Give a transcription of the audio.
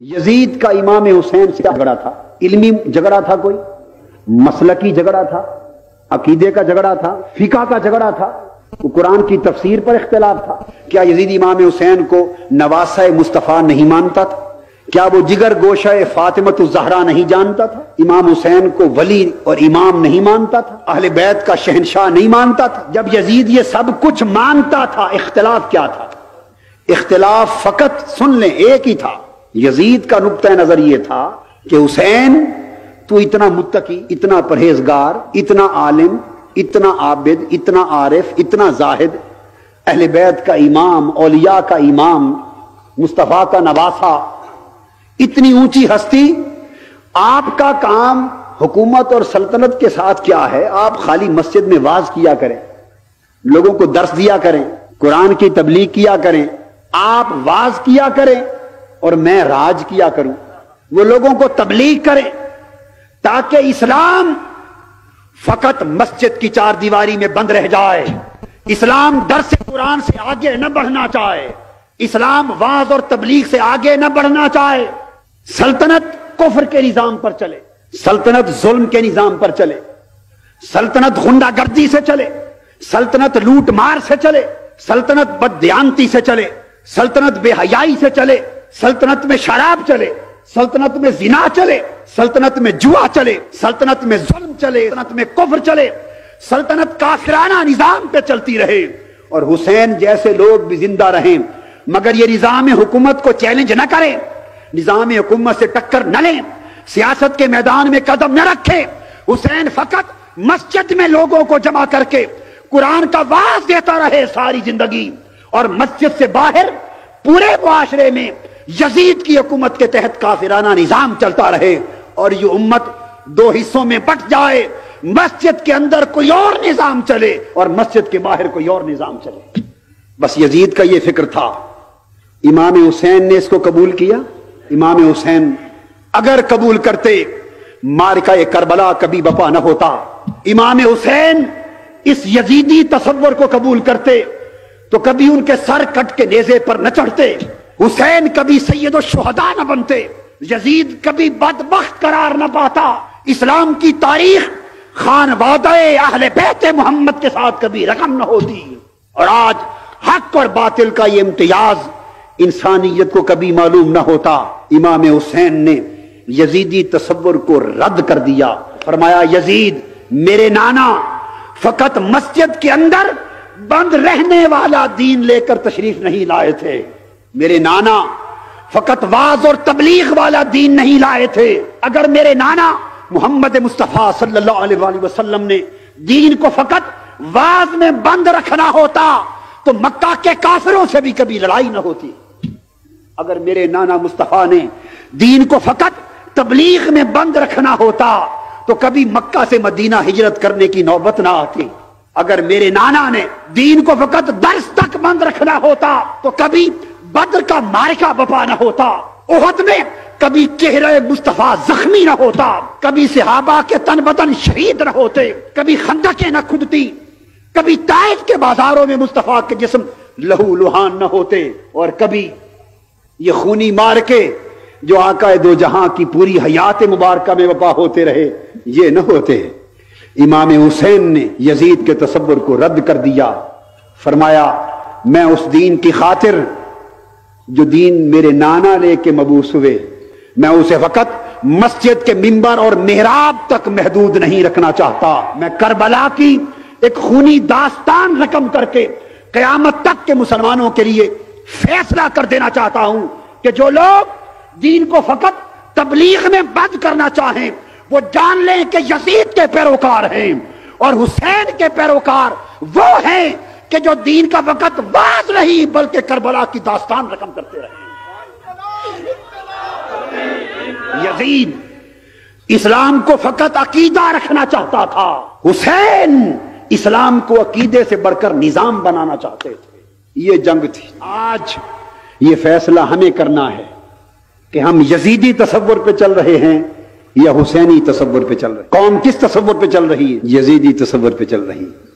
یزید کا امام حسین سے جھگڑا تھا، علمی جھگڑا تھا، کوئی مسلکی جھگڑا تھا، عقیدے کا جھگڑا تھا، فقہ کا جھگڑا تھا، قرآن کی تفسیر پر اختلاف تھا۔ کیا یزید امام حسین کو نواسہ مصطفیٰ نہیں مانتا تھا؟ کیا وہ جگر گوشہ فاطمۃ الزہرا نہیں جانتا تھا؟ امام حسین کو ولی اور امام نہیں مانتا تھا؟ اہل بیت کا شہنشاہ نہیں مانتا تھا؟ جب یزید یہ سب کچھ مانتا تھا، اختلاف کیا تھا؟ اختلاف فقط سن لیں ایک ہی تھا۔ یزید کا نقطہ نظر یہ تھا کہ حسین تو اتنا متقی، اتنا پرہیزگار، اتنا عالم، اتنا عابد، اتنا عارف، اتنا زاہد، اہل بیت کا امام، اولیاء کا امام، مصطفیٰ کا نواسہ، اتنی اونچی ہستی، آپ کا کام حکومت اور سلطنت کے ساتھ کیا ہے؟ آپ خالی مسجد میں واعظ کیا کریں، لوگوں کو درس دیا کریں، قرآن کی تبلیغ کیا کریں، آپ واعظ کیا کریں اور میں راج کیا کروں، وہ لوگوں کو تبلیغ کریں تاکہ اسلام فقط مسجد کی چار دیواری میں بند رہ جائے، اسلام درس قرآن سے آگے نہ بڑھنا چاہے، اسلام واعظ اور تبلیغ سے آگے نہ بڑھنا چاہے، سلطنت کفر کے نظام پر چلے، سلطنت ظلم کے نظام پر چلے، سلطنت غنڈہ گردی سے چلے، سلطنت لوٹ مار سے چلے، سلطنت بددیانتی سے چلے، سلطنت بے حیائی سے چلے، سلطنت میں شراب چلے، سلطنت میں زنا چلے، سلطنت میں جوا چلے، سلطنت میں ظلم چلے، سلطنت میں کفر چلے، سلطنت کافرانہ نظام پہ چلتی رہے اور حسین جیسے لوگ بھی زندہ رہیں، مگر یہ نظام حکومت کو چیلنج نہ کریں، نظام حکومت سے ٹکر نہ لیں، سیاست کے میدان میں قدم نہ رکھیں۔ حسین فقط مسجد میں لوگوں کو جمع کر کے قرآن کا واعظ دیتا رہے ساری زندگی، اور مسجد سے باہر پورے معاشرے میں یزید کی حکومت کے تحت کافرانہ نظام چلتا رہے، اور یہ امت دو حصوں میں بٹ جائے، مسجد کے اندر کوئی اور نظام چلے اور مسجد کے باہر کوئی اور نظام چلے۔ بس یزید کا یہ فکر تھا۔ امام حسین نے اس کو قبول کیا۔ امام حسین اگر قبول کرتے، معرکہ کربلا کبھی بپا نہ ہوتا۔ امام حسین اس یزیدی تصور کو قبول کرتے تو کبھی ان کے سر کٹ کے نیزے پر نہ چڑھتے، حسین کبھی سید الشہداء نہ بنتے، یزید کبھی بدبخت قرار نہ پاتا، اسلام کی تاریخ خانوادہ اہل بیت محمد کے ساتھ کبھی رقم نہ ہوتی، اور آج حق اور باطل کا یہ امتیاز انسانیت کو کبھی معلوم نہ ہوتا۔ امام حسین نے یزیدی تصور کو رد کر دیا، فرمایا یزید میرے نانا فقط مسجد کے اندر بند رہنے والا دین لے کر تشریف نہیں لائے تھے، میرے نانا فقط واعظ اور تبلیغ والا دین نہیں لائے تھے۔ اگر میرے نانا محمد مصطفیٰ صلی اللہ علیہ وآلہ وسلم نے دین کو فقط واعظ میں بند رکھنا ہوتا تو مکہ کے کافروں سے بھی کبھی لڑائی نہ ہوتی۔ اگر میرے نانا مصطفیٰ نے دین کو فقط تبلیغ میں بند رکھنا ہوتا تو کبھی مکہ سے مدینہ ہجرت کرنے کی نوبت نہ آتی۔ اگر میرے نانا نے دین کو فقط درس تک بند رکھنا ہوتا تو کبھی بدر کا معرکہ بپا نہ ہوتا، احد میں کبھی چہرہ مصطفیٰ زخمی نہ ہوتا، کبھی صحابہ کے تن بدن شہید نہ ہوتے، کبھی خندقیں نہ کھدتی، کبھی طائف کے بازاروں میں مصطفیٰ کے جسم لہو لہان نہ ہوتے، اور کبھی یہ خونی معرکے جو آقا دو جہاں کی پوری حیات مبارکہ میں وفا ہوتے رہے یہ نہ ہوتے۔ امام حسین نے یزید کے تصور کو رد کر دیا، فرمایا میں اس دین کی خاطر جو دین میرے نانا لے کے مبعوث ہوئے، میں اسے فقط مسجد کے منبر اور محراب تک محدود نہیں رکھنا چاہتا، میں کربلا کی ایک خونی داستان رقم کر کے قیامت تک کے مسلمانوں کے لیے فیصلہ کر دینا چاہتا ہوں کہ جو لوگ دین کو فقط تبلیغ میں بند کرنا چاہیں وہ جان لیں کہ یزید کے پیروکار ہیں، اور حسین کے پیروکار وہ ہیں کہ جو دین کا فقط واعظ نہیں بلکہ کربلا کی داستان رقم کرتے رہے۔ یزید اسلام کو فقط عقیدہ رکھنا چاہتا تھا، حسین اسلام کو عقیدے سے بڑھ کر نظام بنانا چاہتے تھے۔ یہ جنگ تھی۔ آج یہ فیصلہ ہمیں کرنا ہے کہ ہم یزیدی تصور پہ چل رہے ہیں یا حسینی تصور پہ چل رہے ہیں۔ قوم کس تصور پہ چل رہی ہے؟ یزیدی تصور پہ چل رہی ہے۔